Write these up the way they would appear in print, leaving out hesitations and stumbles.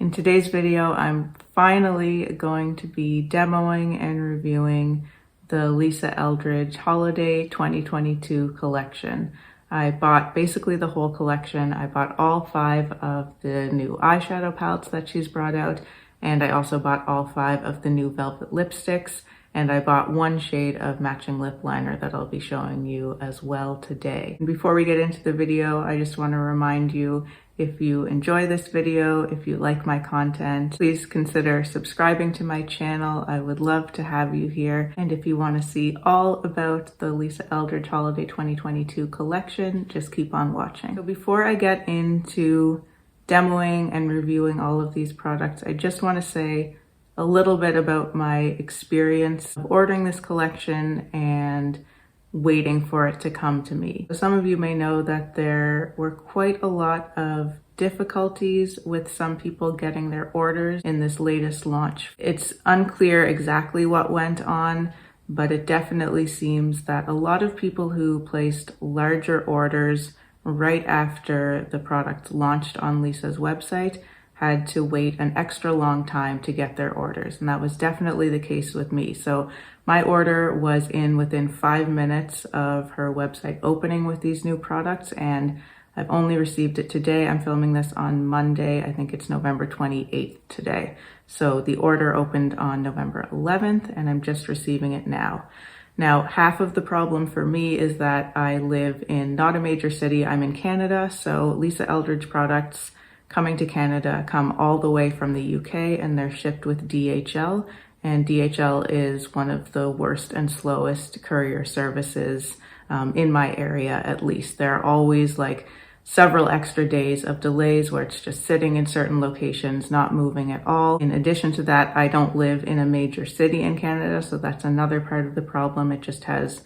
In today's video, I'm finally going to be demoing and reviewing the LISA ELDRIDGE Holiday 2022 collection. I bought basically the whole collection. I bought all 5 of the new eyeshadow palettes that she's brought out, and I also bought all 5 of the new velvet lipsticks, and I bought 1 shade of matching lip liner that I'll be showing you as well today. And before we get into the video, I just want to remind you, if you enjoy this video, if you like my content, please consider subscribing to my channel. I would love to have you here. And if you want to see all about the LISA ELDRIDGE Holiday 2022 collection, just keep on watching. So before I get into demoing and reviewing all of these products, I just want to say a little bit about my experience of ordering this collection and waiting for it to come to me. Some of you may know that there were quite a lot of difficulties with some people getting their orders in this latest launch. It's unclear exactly what went on, but it definitely seems that a lot of people who placed larger orders right after the product launched on LISA's website had to wait an extra long time to get their orders. And that was definitely the case with me. So my order was in within 5 minutes of her website opening with these new products, and I've only received it today. I'm filming this on Monday. I think it's November 28th today. So the order opened on November 11th, and I'm just receiving it now. Now, half of the problem for me is that I live in not a major city. I'm in Canada, so LISA ELDRIDGE products coming to Canada come all the way from the UK, and they're shipped with DHL. And DHL is one of the worst and slowest courier services in my area, at least. There are always like several extra days of delays where it's just sitting in certain locations, not moving at all. In addition to that, I don't live in a major city in Canada, so that's another part of the problem. It just has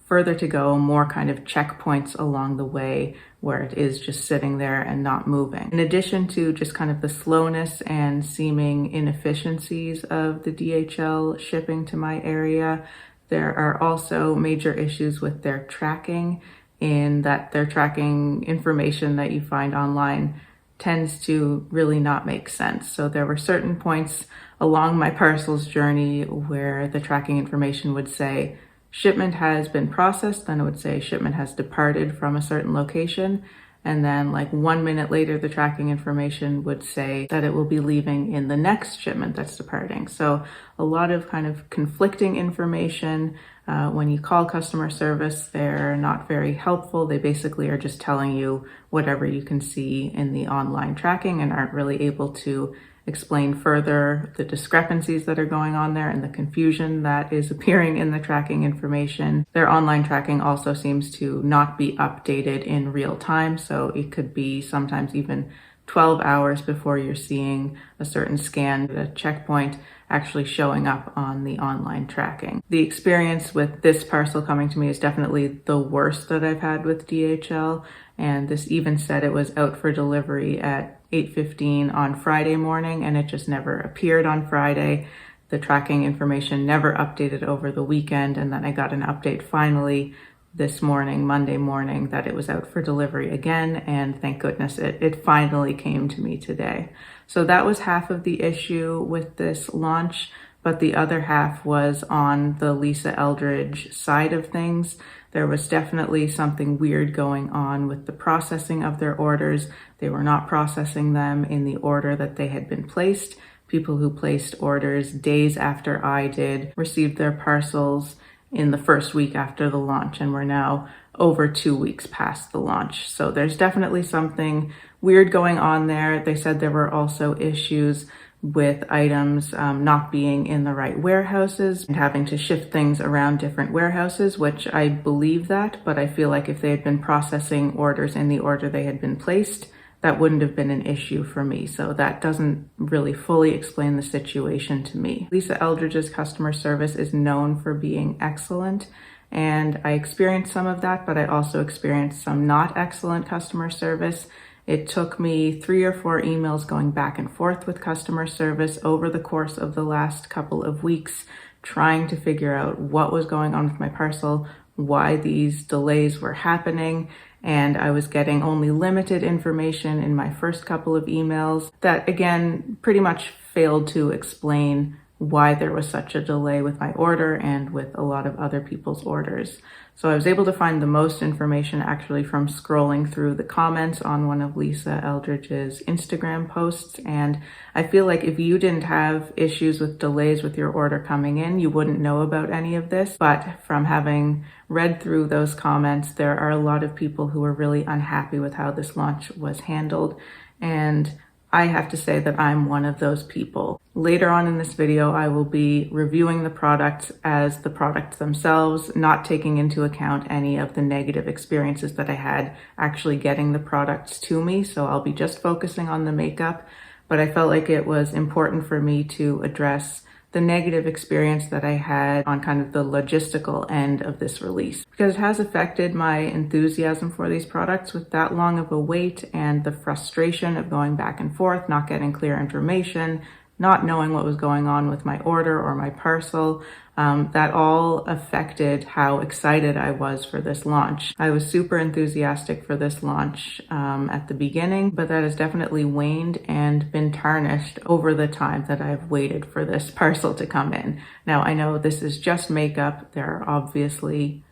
further to go, more kind of checkpoints along the way where it is just sitting there and not moving. In addition to just kind of the slowness and seeming inefficiencies of the DHL shipping to my area, there are also major issues with their tracking, in that their tracking information that you find online tends to really not make sense. So there were certain points along my parcels journey where the tracking information would say shipment has been processed, then it would say shipment has departed from a certain location, and then like 1 minute later the tracking information would say that it will be leaving in the next shipment that's departing. So a lot of kind of conflicting information. When you call customer service, they're not very helpful. They basically are just telling you whatever you can see in the online tracking and aren't really able to explain further the discrepancies that are going on there and the confusion that is appearing in the tracking information. Their online tracking also seems to not be updated in real time, so it could be sometimes even 12 hours before you're seeing a certain scan, the checkpoint actually showing up on the online tracking. The experience with this parcel coming to me is definitely the worst that I've had with DHL, and this even said it was out for delivery at 8:15 on Friday morning, and it just never appeared on Friday. The tracking information never updated over the weekend, and then I got an update finally this morning, Monday morning, that it was out for delivery again, and thank goodness it finally came to me today. So that was half of the issue with this launch, but the other half was on the LISA ELDRIDGE side of things. There was definitely something weird going on with the processing of their orders. They were not processing them in the order that they had been placed. People who placed orders days after I did received their parcels in the first week after the launch, and we're now over 2 weeks past the launch. So there's definitely something weird going on there. They said there were also issues with items not being in the right warehouses and having to shift things around different warehouses, which I believe that, but I feel like if they had been processing orders in the order they had been placed, that wouldn't have been an issue for me. So that doesn't really fully explain the situation to me. LISA ELDRIDGE's customer service is known for being excellent, and I experienced some of that, but I also experienced some not excellent customer service. It took me 3 or 4 emails going back and forth with customer service over the course of the last couple of weeks, trying to figure out what was going on with my parcel, why these delays were happening, and I was getting only limited information in my first couple of emails that, again, pretty much failed to explain why there was such a delay with my order and with a lot of other people's orders. So I was able to find the most information actually from scrolling through the comments on one of Lisa Eldridge's Instagram posts. And I feel like if you didn't have issues with delays with your order coming in, you wouldn't know about any of this. But from having read through those comments, there are a lot of people who are really unhappy with how this launch was handled. And I have to say that I'm one of those people. Later on in this video, I will be reviewing the products as the products themselves, not taking into account any of the negative experiences that I had actually getting the products to me. So I'll be just focusing on the makeup, but I felt like it was important for me to address the negative experience that I had on kind of the logistical end of this release, because it has affected my enthusiasm for these products with that long of a wait and the frustration of going back and forth, not getting clear information, not knowing what was going on with my order or my parcel. That all affected how excited I was for this launch. I was super enthusiastic for this launch at the beginning, but that has definitely waned and been tarnished over the time that I've waited for this parcel to come in. Now, I know this is just makeup. There are obviously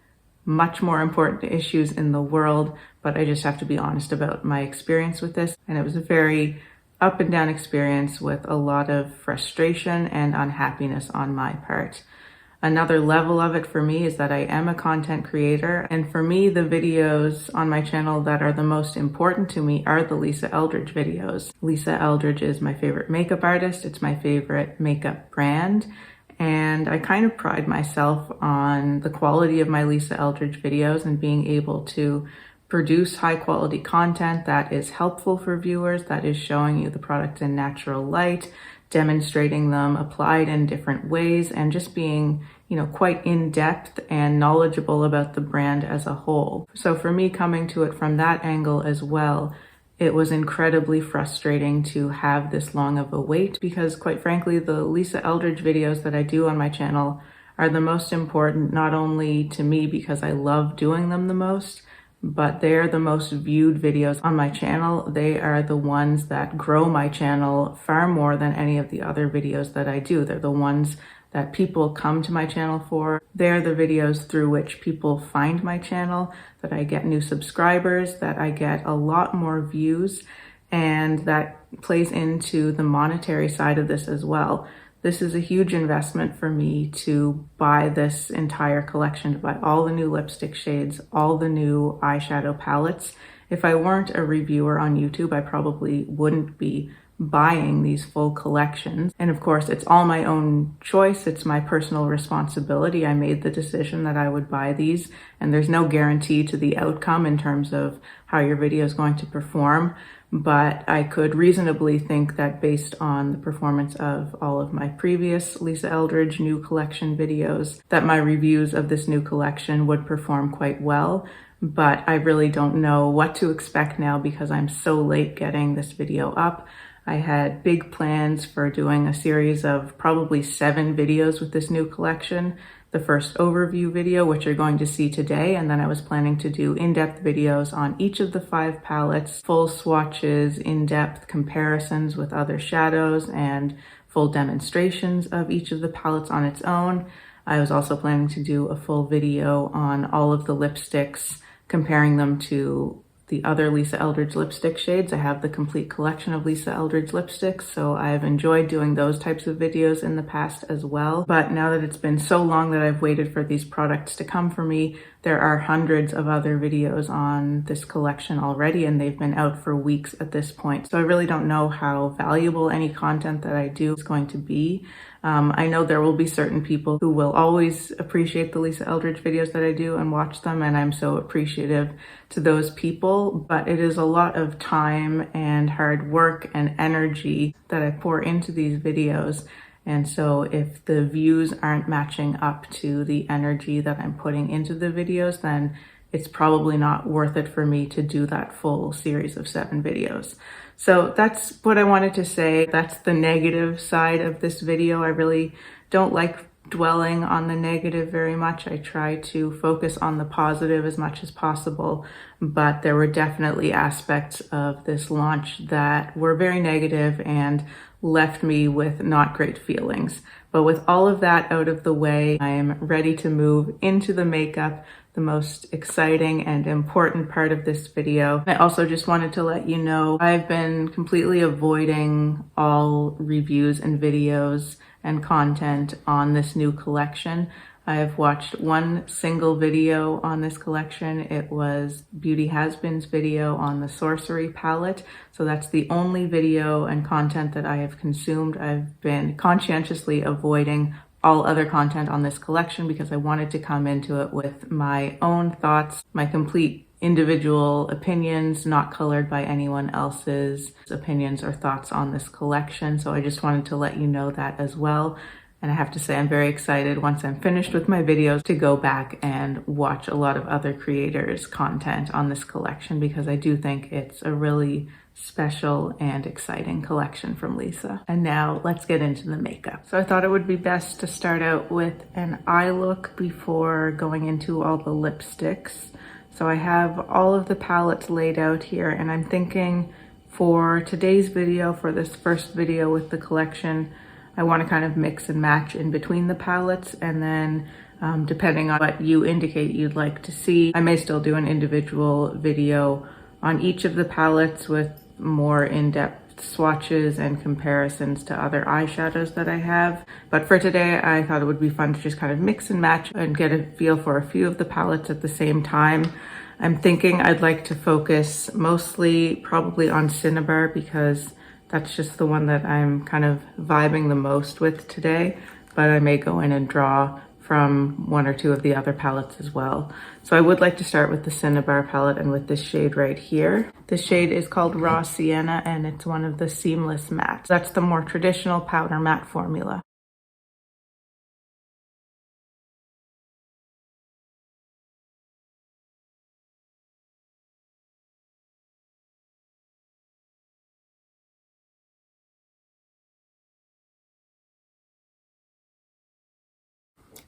much more important issues in the world, but I just have to be honest about my experience with this. And it was a very up and down experience with a lot of frustration and unhappiness on my part. Another level of it for me is that I am a content creator, and for me, the videos on my channel that are the most important to me are the Lisa Eldridge videos. Lisa Eldridge is my favorite makeup artist. It's my favorite makeup brand, and I kind of pride myself on the quality of my Lisa Eldridge videos and being able to produce high quality content that is helpful for viewers, that is showing you the product in natural light, demonstrating them applied in different ways, and just being, quite in-depth and knowledgeable about the brand as a whole. So for me, coming to it from that angle as well, it was incredibly frustrating to have this long of a wait, because quite frankly, the Lisa Eldridge videos that I do on my channel are the most important, not only to me because I love doing them the most, but they're the most viewed videos on my channel. They are the ones that grow my channel far more than any of the other videos that I do. They're the ones that people come to my channel for. They're the videos through which people find my channel, that I get new subscribers, that I get a lot more views, and that plays into the monetary side of this as well. This is a huge investment for me to buy this entire collection, to buy all the new lipstick shades, all the new eyeshadow palettes. If I weren't a reviewer on YouTube, I probably wouldn't be buying these full collections. And of course, it's all my own choice. It's my personal responsibility. I made the decision that I would buy these, and there's no guarantee to the outcome in terms of how your video is going to perform. But I could reasonably think that based on the performance of all of my previous Lisa Eldridge new collection videos, that my reviews of this new collection would perform quite well. But I really don't know what to expect now because I'm so late getting this video up. I had big plans for doing a series of probably 7 videos with this new collection. The first overview video, which you're going to see today, and then I was planning to do in-depth videos on each of the 5 palettes, full swatches, in-depth comparisons with other shadows, and full demonstrations of each of the palettes on its own. I was also planning to do a full video on all of the lipsticks, comparing them to the other Lisa Eldridge lipstick shades. I have the complete collection of Lisa Eldridge lipsticks, so I've enjoyed doing those types of videos in the past as well. But now that it's been so long that I've waited for these products to come for me, there are hundreds of other videos on this collection already, and they've been out for weeks at this point. So I really don't know how valuable any content that I do is going to be. I know there will be certain people who will always appreciate the Lisa Eldridge videos that I do and watch them, and I'm so appreciative to those people, but it is a lot of time and hard work and energy that I pour into these videos. And so if the views aren't matching up to the energy that I'm putting into the videos, then it's probably not worth it for me to do that full series of 7 videos. So that's what I wanted to say. That's the negative side of this video. I really don't like dwelling on the negative very much. I try to focus on the positive as much as possible, but there were definitely aspects of this launch that were very negative and left me with not great feelings. But with all of that out of the way, I am ready to move into the makeup, the most exciting and important part of this video. I also just wanted to let you know I've been completely avoiding all reviews and videos and content on this new collection. I have watched one single video on this collection. It was Beauty Has Been's video on the Sorcery palette. So that's the only video and content that I have consumed. I've been conscientiously avoiding all other content on this collection because I wanted to come into it with my own thoughts, my complete individual opinions, not colored by anyone else's opinions or thoughts on this collection. So I just wanted to let you know that as well. And I have to say, I'm very excited once I'm finished with my videos to go back and watch a lot of other creators' content on this collection because I do think it's a really special and exciting collection from Lisa. And now let's get into the makeup. So I thought it would be best to start out with an eye look before going into all the lipsticks. So I have all of the palettes laid out here, and I'm thinking for today's video, for this first video with the collection, I want to kind of mix and match in between the palettes, and then depending on what you indicate you'd like to see, I may still do an individual video on each of the palettes with more in-depth swatches and comparisons to other eyeshadows that I have. But for today, I thought it would be fun to just kind of mix and match and get a feel for a few of the palettes at the same time. I'm thinking I'd like to focus mostly probably on Cinnabar because that's just the one that I'm kind of vibing the most with today, but I may go in and draw from one or two of the other palettes as well. So I would like to start with the Cinnabar palette and with this shade right here. This shade is called Raw Sienna, and it's one of the seamless mattes. That's the more traditional powder matte formula.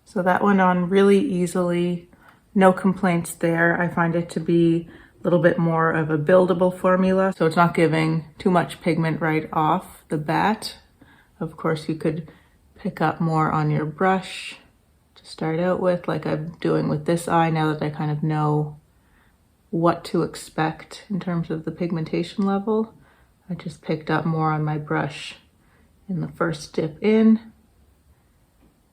So that went on really easily, no complaints there. I find it to be a little bit more of a buildable formula, so it's not giving too much pigment right off the bat. Of course, you could pick up more on your brush to start out with, like I'm doing with this eye now that I kind of know what to expect in terms of the pigmentation level. I just picked up more on my brush in the first dip in,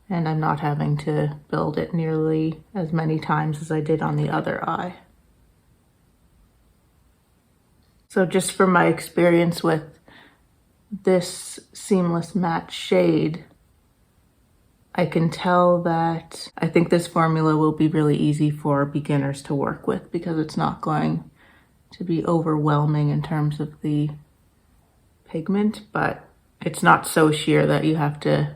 and I'm not having to build it nearly as many times as I did on the other eye. So just from my experience with this seamless matte shade, I can tell that I think this formula will be really easy for beginners to work with because it's not going to be overwhelming in terms of the pigment, but it's not so sheer that you have to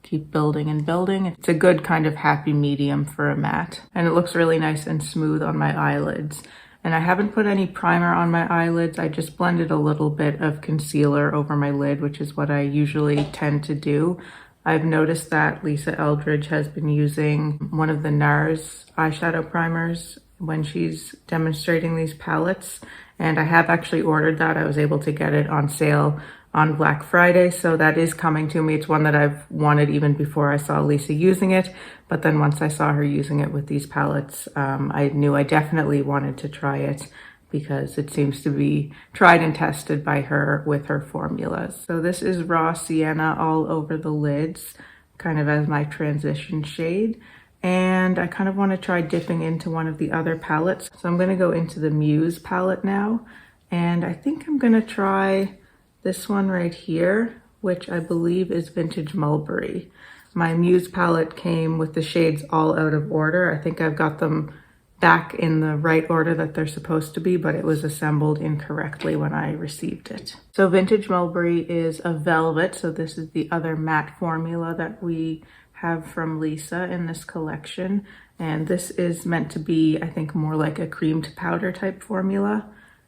keep building and building. It's a good kind of happy medium for a matte, and it looks really nice and smooth on my eyelids. And I haven't put any primer on my eyelids. I just blended a little bit of concealer over my lid, which is what I usually tend to do. I've noticed that Lisa Eldridge has been using one of the NARS eyeshadow primers when she's demonstrating these palettes, and I have actually ordered that. I was able to get it on sale on Black Friday, so that is coming to me. It's one that I've wanted even before I saw Lisa using it, but then once I saw her using it with these palettes, I knew I definitely wanted to try it because it seems to be tried and tested by her with her formulas. So this is Raw Sienna all over the lids, kind of as my transition shade. And I kind of want to try dipping into one of the other palettes. So I'm going to go into the Muse palette now, and I think I'm going to try this one right here, which I believe is Vintage Mulberry. My Muse palette came with the shades all out of order. I think I've got them back in the right order that they're supposed to be, but it was assembled incorrectly when I received it. So Vintage Mulberry is a velvet, so this is the other matte formula that we have from Lisa in this collection. And this is meant to be, I think, more like a cream to powder type formula.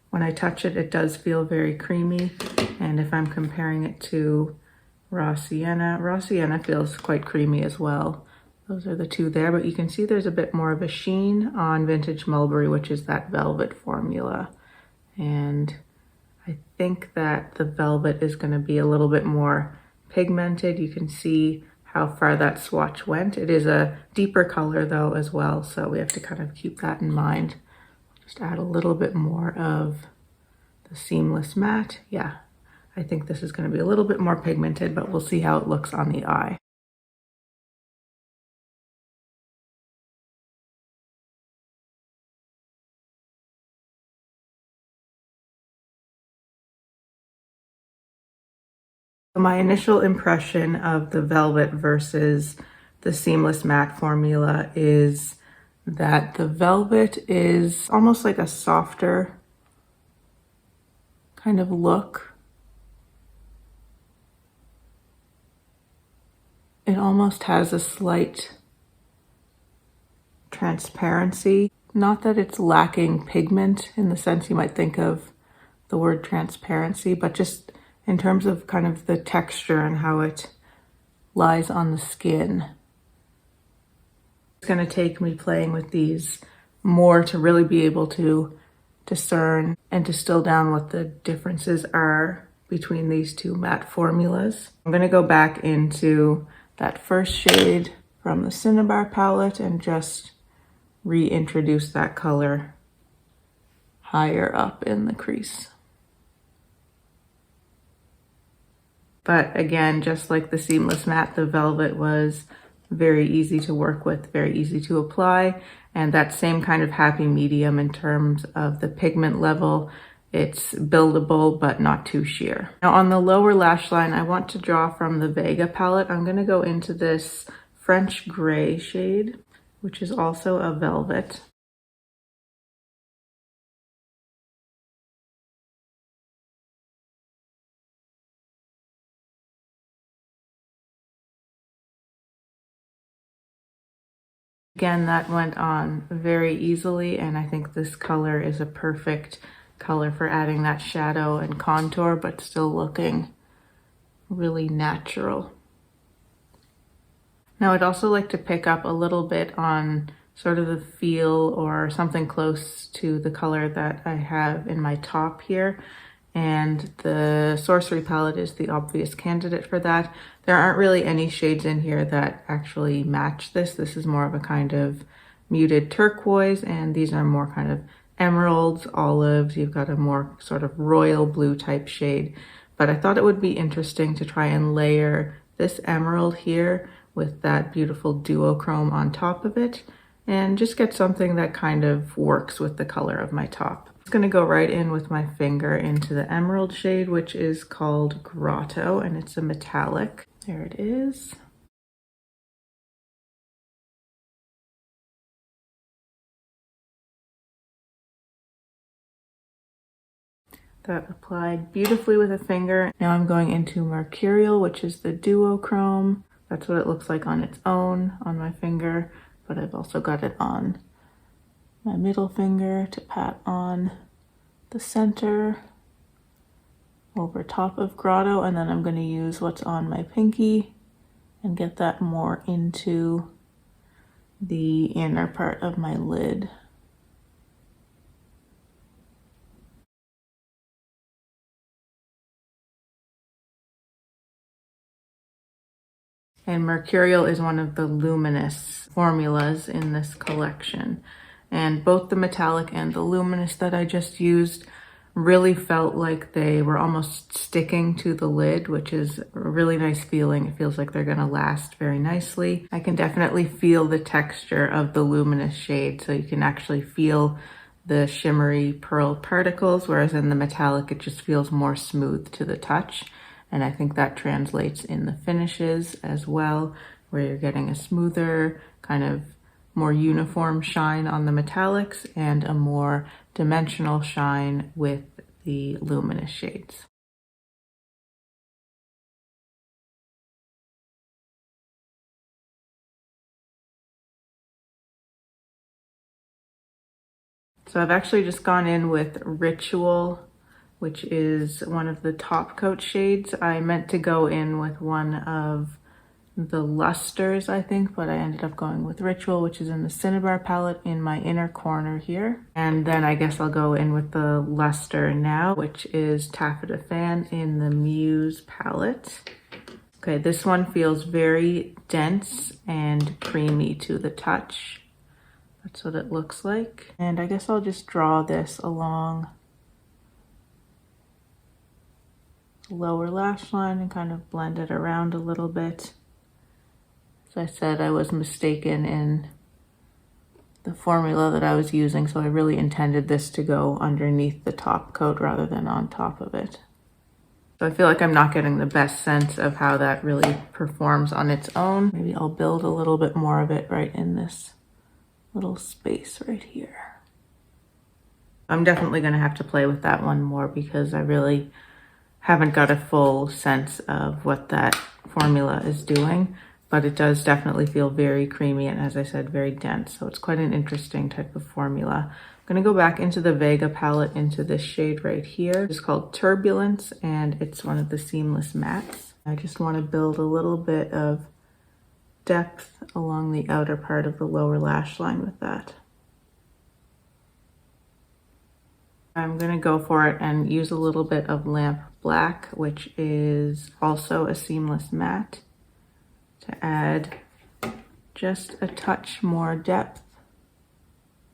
When I touch it, it does feel very creamy. And if I'm comparing it to Raw Sienna. Raw Sienna feels quite creamy as well. Those are the two there, but you can see there's a bit more of a sheen on Vintage Mulberry, which is that velvet formula. And I think that the velvet is going to be a little bit more pigmented. You can see how far that swatch went. It is a deeper color though as well, so we have to kind of keep that in mind. Just add a little bit more of the Seamless Matte. Yeah, I think this is going to be a little bit more pigmented, but we'll see how it looks on the eye. My initial impression of the velvet versus the Seamless Matte formula is that the velvet is almost like a softer kind of look. It almost has a slight transparency. Not that it's lacking pigment in the sense you might think of the word transparency, but just in terms of kind of the texture and how it lies on the skin. It's going to take me playing with these more to really be able to discern and distill down what the differences are between these two matte formulas. I'm going to go back into that first shade from the Cinnabar palette and just reintroduce that color higher up in the crease. But again, just like the Seamless Matte, the velvet was very easy to work with, very easy to apply, and that same kind of happy medium in terms of the pigment level. It's buildable, but not too sheer. Now on the lower lash line, I want to draw from the Vega palette. I'm gonna go into this French gray shade, which is also a velvet. Again, that went on very easily, and I think this color is a perfect color for adding that shadow and contour, but still looking really natural. Now I'd also like to pick up a little bit on sort of the feel or something close to the color that I have in my top here. And the Sorcery palette is the obvious candidate for that. There aren't really any shades in here that actually match this. This is more of a kind of muted turquoise, and these are more kind of emeralds, olives. You've got a more sort of royal blue type shade. But I thought it would be interesting to try and layer this emerald here with that beautiful duochrome on top of it, and just get something that kind of works with the color of my top. I'm just gonna go right in with my finger into the emerald shade, which is called Grotto, and it's a metallic. There it is. That applied beautifully with a finger. Now I'm going into Mercurial, which is the duochrome. That's what it looks like on its own on my finger, but I've also got it on my middle finger to pat on the center over top of Grotto, and then I'm going to use what's on my pinky and get that more into the inner part of my lid. And Mercurial is one of the luminous formulas in this collection. And both the metallic and the luminous that I just used really felt like they were almost sticking to the lid, which is a really nice feeling. It feels like they're gonna last very nicely. I can definitely feel the texture of the luminous shade, so you can actually feel the shimmery pearl particles, whereas in the metallic, it just feels more smooth to the touch. And I think that translates in the finishes as well, where you're getting a smoother, kind of more uniform shine on the metallics and a more dimensional shine with the luminous shades. So I've actually just gone in with Ritual which is one of the top coat shades. I meant to go in with one of the Lusters, I think, but I ended up going with Ritual, which is in the Cinnabar palette in my inner corner here. And then I guess I'll go in with the Luster now, which is Taffeta Fan in the Muse palette. Okay, this one feels very dense and creamy to the touch. That's what it looks like. And I guess I'll just draw this along the lower lash line and kind of blend it around a little bit. As I said, I was mistaken in the formula that I was using, so I really intended this to go underneath the top coat rather than on top of it. So I feel like I'm not getting the best sense of how that really performs on its own. Maybe I'll build a little bit more of it right in this little space right here. I'm definitely going to have to play with that one more because I really haven't got a full sense of what that formula is doing. But it does definitely feel very creamy and, as I said, very dense. So it's quite an interesting type of formula. I'm going to go back into the Vega palette into this shade right here. It's called Turbulence and it's one of the seamless mattes. I just want to build a little bit of depth along the outer part of the lower lash line with that. I'm going to go for it and use a little bit of Lamp Black, which is also a seamless matte, to add just a touch more depth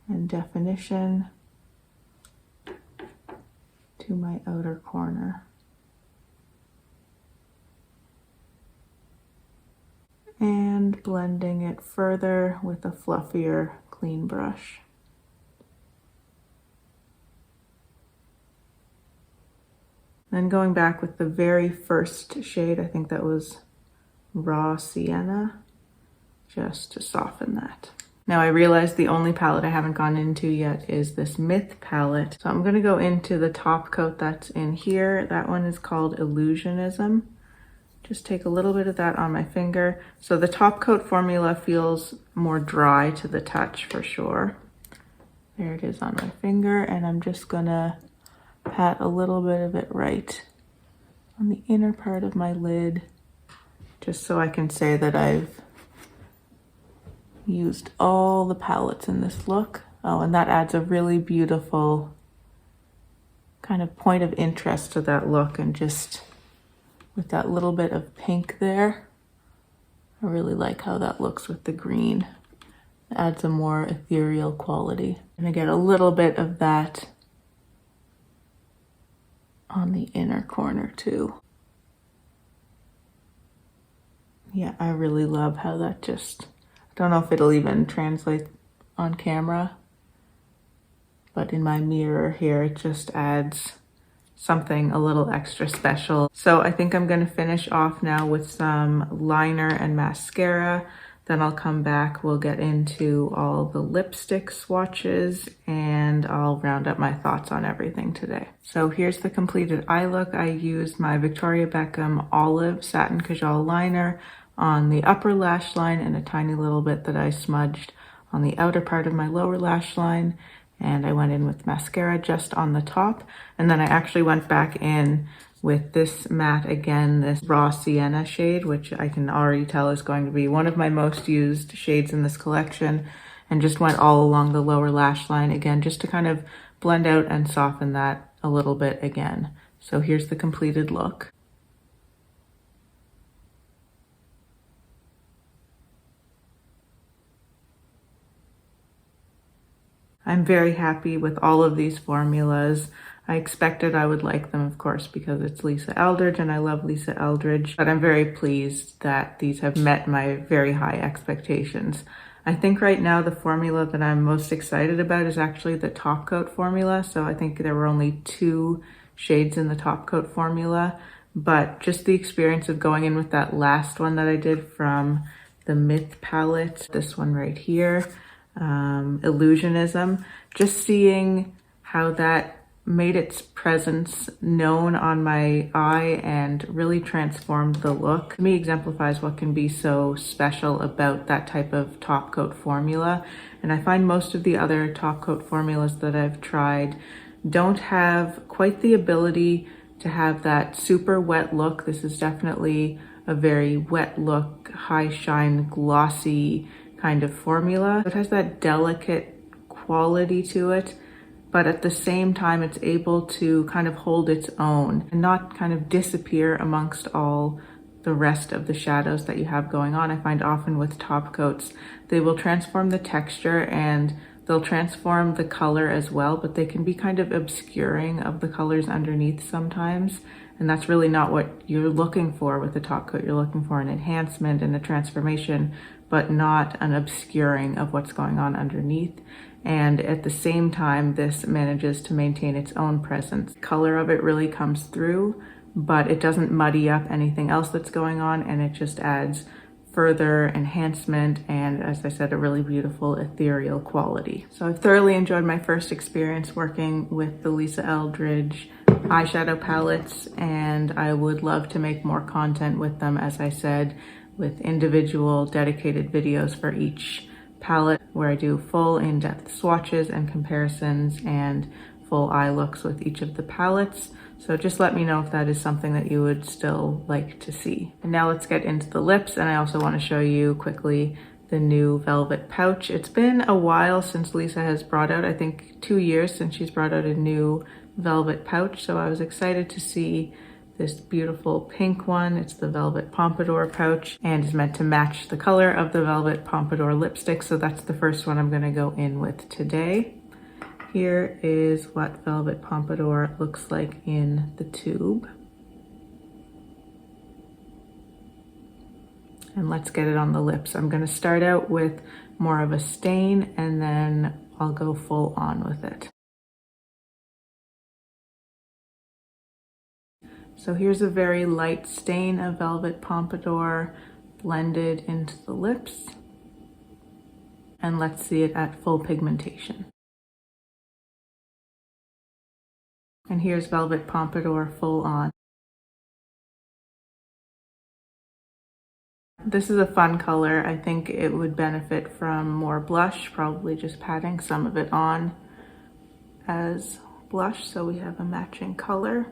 and definition to my outer corner. And blending it further with a fluffier, clean brush. Then going back with the very first shade, I think that was Raw Sienna, just to soften that. Now I realize the only palette I haven't gone into yet is this Myth palette. So I'm gonna go into the top coat that's in here. That one is called Illusionism. Just take a little bit of that on my finger. So the top coat formula feels more dry to the touch for sure. There it is on my finger, and I'm just gonna pat a little bit of it right on the inner part of my lid, just so I can say that I've used all the palettes in this look. Oh, and that adds a really beautiful kind of point of interest to that look, and just with that little bit of pink there, I really like how that looks with the green. It adds a more ethereal quality. I'm gonna get a little bit of that on the inner corner too. Yeah, I really love how that just, I don't know if it'll even translate on camera, but in my mirror here, it just adds something a little extra special. So I think I'm gonna finish off now with some liner and mascara. Then I'll come back, we'll get into all the lipstick swatches, and I'll round up my thoughts on everything today. So here's the completed eye look. I used my Victoria Beckham Olive Satin Kajal liner on the upper lash line and a tiny little bit that I smudged on the outer part of my lower lash line. And I went in with mascara just on the top. And then I actually went back in with this matte again, this Raw Sienna shade, which I can already tell is going to be one of my most used shades in this collection, and just went all along the lower lash line again, just to kind of blend out and soften that a little bit again. So here's the completed look. I'm very happy with all of these formulas. I expected I would like them, of course, because it's Lisa Eldridge and I love Lisa Eldridge, but I'm very pleased that these have met my very high expectations. I think right now the formula that I'm most excited about is actually the top coat formula. So I think there were only 2 shades in the top coat formula, but just the experience of going in with that last one that I did from the Myth palette, this one right here, Illusionism, just seeing how that made its presence known on my eye and really transformed the look. To me, exemplifies what can be so special about that type of top coat formula. And I find most of the other top coat formulas that I've tried don't have quite the ability to have that super wet look. This is definitely a very wet look, high shine, glossy kind of formula. It has that delicate quality to it, but at the same time it's able to kind of hold its own and not kind of disappear amongst all the rest of the shadows that you have going on. I find often with top coats, they will transform the texture and they'll transform the color as well, but they can be kind of obscuring of the colors underneath sometimes. And that's really not what you're looking for with a top coat. You're looking for an enhancement and a transformation, but not an obscuring of what's going on underneath. And at the same time, this manages to maintain its own presence. The color of it really comes through, but it doesn't muddy up anything else that's going on, and it just adds further enhancement and, as I said, a really beautiful ethereal quality. So I've thoroughly enjoyed my first experience working with the Lisa Eldridge eyeshadow palettes, and I would love to make more content with them, as I said, with individual dedicated videos for each palette where I do full in-depth swatches and comparisons and full eye looks with each of the palettes. So just let me know if that is something that you would still like to see. And now let's get into the lips, and I also want to show you quickly the new velvet pouch. It's been a while since Lisa has brought out, I think 2 years since she's brought out a new velvet pouch, so I was excited to see this beautiful pink one. It's the Velvet Pompadour pouch and is meant to match the color of the Velvet Pompadour lipstick, so that's the first one I'm going to go in with today. Here is what Velvet Pompadour looks like in the tube. And let's get it on the lips. I'm going to start out with more of a stain and then I'll go full on with it. So here's a very light stain of Velvet Pompadour blended into the lips. And let's see it at full pigmentation. And here's Velvet Pompadour full on. This is a fun color. I think it would benefit from more blush, probably just patting some of it on as blush so we have a matching color.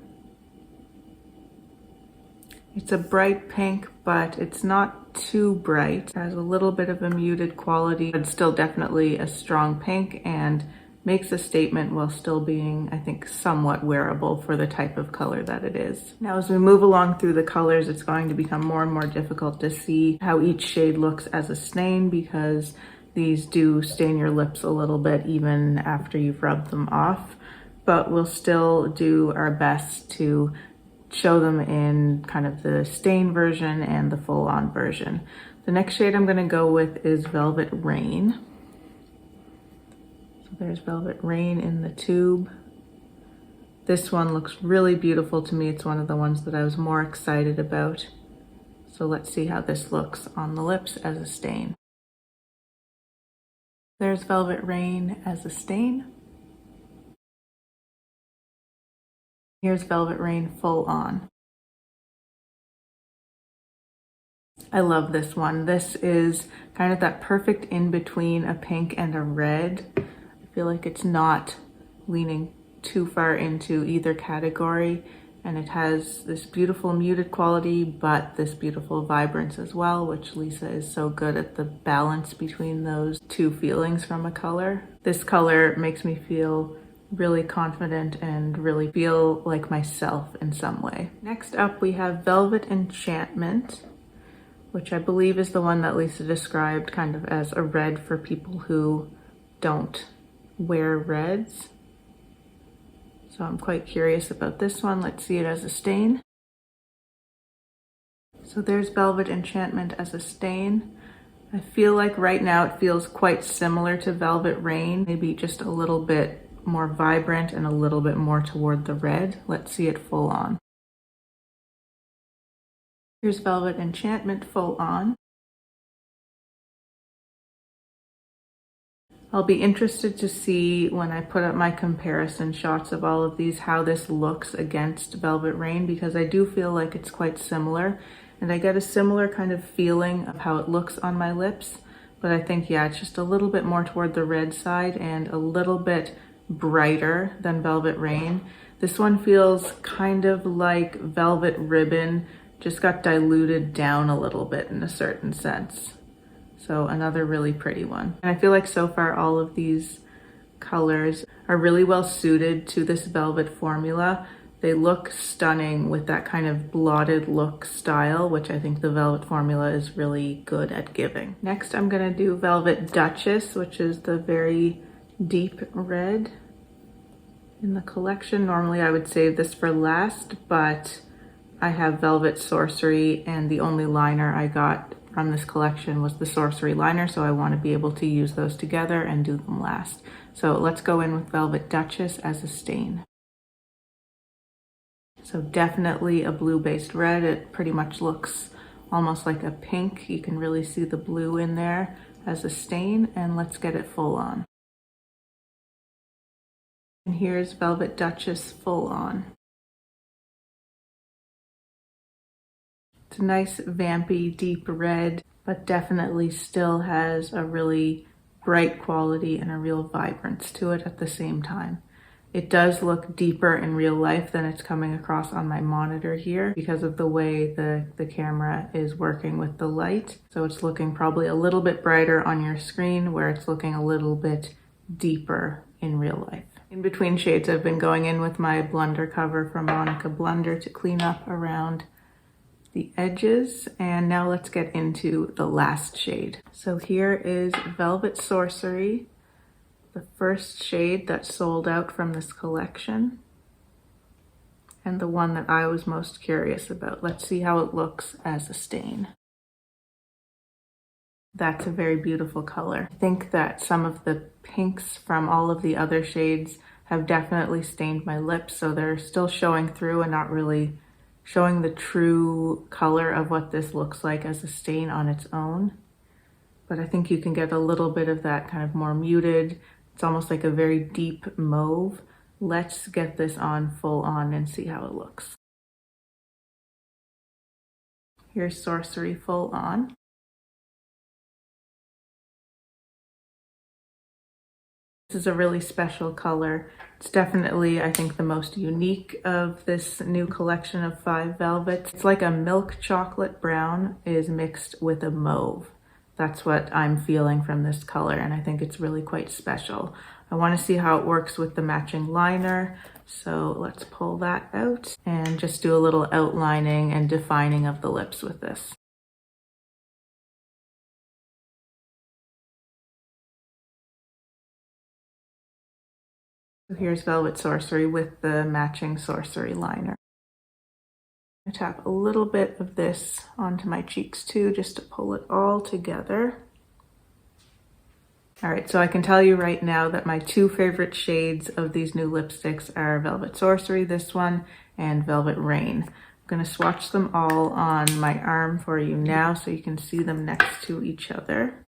It's a bright pink, but it's not too bright. It has a little bit of a muted quality, but still definitely a strong pink and makes a statement while still being, I think, somewhat wearable for the type of color that it is. Now, as we move along through the colors, it's going to become more and more difficult to see how each shade looks as a stain because these do stain your lips a little bit even after you've rubbed them off, but we'll still do our best to show them in kind of the stain version and the full-on version. The next shade I'm going to go with is Velvet Rain. So there's Velvet Rain in the tube. This one looks really beautiful to me. It's one of the ones that I was more excited about. So let's see how this looks on the lips as a stain. There's Velvet Rain as a stain. Here's Velvet Rain full on. I love this one. This is kind of that perfect in between a pink and a red. I feel like it's not leaning too far into either category, and it has this beautiful muted quality, but this beautiful vibrance as well, which Lisa is so good at the balance between those two feelings from a color. This color makes me feel really confident and really feel like myself in some way. Next up we have Velvet Enchantment, which I believe is the one that Lisa described kind of as a red for people who don't wear reds. So I'm quite curious about this one. Let's see it as a stain. So there's Velvet Enchantment as a stain. I feel like right now it feels quite similar to Velvet Rain, maybe just a little bit more vibrant and a little bit more toward the red. Let's see it full on. Here's Velvet Enchantment full on. I'll be interested to see when I put up my comparison shots of all of these how this looks against Velvet Rain, because I do feel like it's quite similar and I get a similar kind of feeling of how it looks on my lips, but I think, yeah, it's just a little bit more toward the red side and a little bit brighter than Velvet Rain. This one feels kind of like Velvet Ribbon, just got diluted down a little bit in a certain sense. So another really pretty one. And I feel like so far all of these colors are really well suited to this velvet formula. They look stunning with that kind of blotted look style, which I think the velvet formula is really good at giving. Next, I'm gonna do Velvet Duchess, which is the very deep red in the collection. Normally I would save this for last, but I have Velvet Sorcery, and the only liner I got from this collection was the Sorcery liner, so I want to be able to use those together and do them last. So let's go in with Velvet Duchess as a stain. So definitely a blue-based red. It pretty much looks almost like a pink. You can really see the blue in there as a stain, and let's get it full on. And here's Velvet Duchess full on. It's a nice vampy deep red, but definitely still has a really bright quality and a real vibrance to it at the same time. It does look deeper in real life than it's coming across on my monitor here because of the way the camera is working with the light. So it's looking probably a little bit brighter on your screen where it's looking a little bit deeper in real life. In between shades, I've been going in with my Blundercover from Monika Blunder to clean up around the edges, and now let's get into the last shade. So here is Velvet Sorcery, the first shade that sold out from this collection, and the one that I was most curious about. Let's see how it looks as a stain. That's a very beautiful color. I think that some of the pinks from all of the other shades have definitely stained my lips, so they're still showing through and not really showing the true color of what this looks like as a stain on its own. But I think you can get a little bit of that kind of more muted. It's almost like a very deep mauve. Let's get this on full on and see how it looks. Here's Sorcery full on. This is a really special color. It's definitely, I think, the most unique of this new collection of 5 velvets. It's like a milk chocolate brown is mixed with a mauve. That's what I'm feeling from this color, and I think it's really quite special. I want to see how it works with the matching liner, so let's pull that out and just do a little outlining and defining of the lips with this. So here's Velvet Sorcery with the matching Sorcery liner. I tap a little bit of this onto my cheeks too, just to pull it all together. All right, so I can tell you right now that my 2 favorite shades of these new lipsticks are Velvet Sorcery, this one, and Velvet Rain. I'm gonna swatch them all on my arm for you now so you can see them next to each other.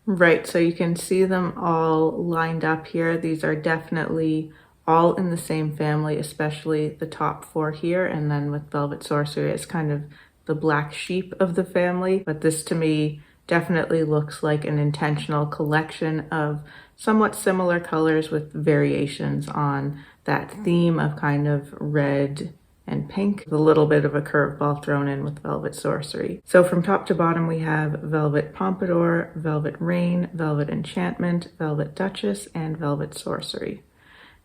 Right, so you can see them all lined up here. These are definitely all in the same family, especially the top 4 here. And then with Velvet Sorcery, it's kind of the black sheep of the family. But this to me definitely looks like an intentional collection of somewhat similar colors with variations on that theme of kind of red and pink, with a little bit of a curveball thrown in with Velvet Sorcery. So from top to bottom, we have Velvet Pompadour, Velvet Rain, Velvet Enchantment, Velvet Duchess, and Velvet Sorcery.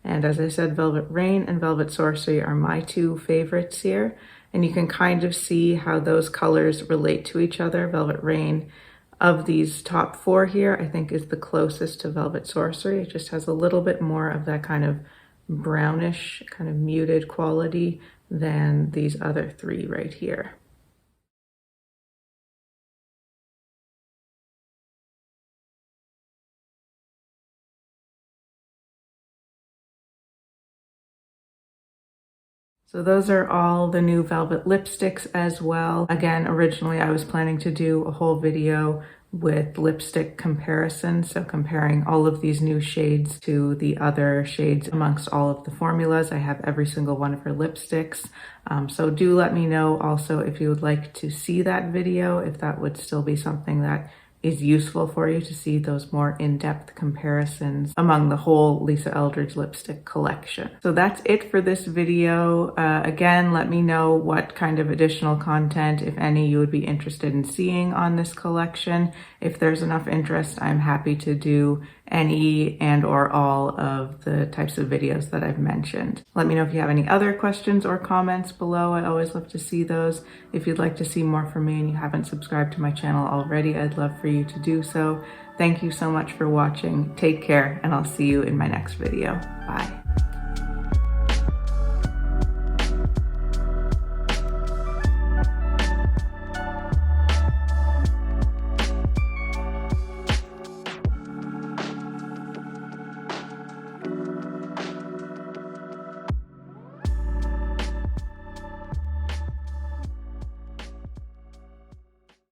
And as I said, Velvet Rain and Velvet Sorcery are my 2 favorites here. And you can kind of see how those colors relate to each other. Velvet Rain, of these top 4 here, I think is the closest to Velvet Sorcery. It just has a little bit more of that kind of brownish, kind of muted quality than these other 3 right here. So those are all the new velvet lipsticks as well. Again, originally I was planning to do a whole video with lipstick comparisons, so comparing all of these new shades to the other shades amongst all of the formulas. I have every single one of her lipsticks. So do let me know also if you would like to see that video, if that would still be something that is useful for you to see those more in-depth comparisons among the whole Lisa Eldridge lipstick collection. So that's it for this video. Again, let me know what kind of additional content, if any, you would be interested in seeing on this collection. If there's enough interest, I'm happy to do any and or all of the types of videos that I've mentioned. Let me know if you have any other questions or comments below. I always love to see those. If you'd like to see more from me and you haven't subscribed to my channel already, I'd love for you to do so. Thank you so much for watching. Take care, and I'll see you in my next video. Bye.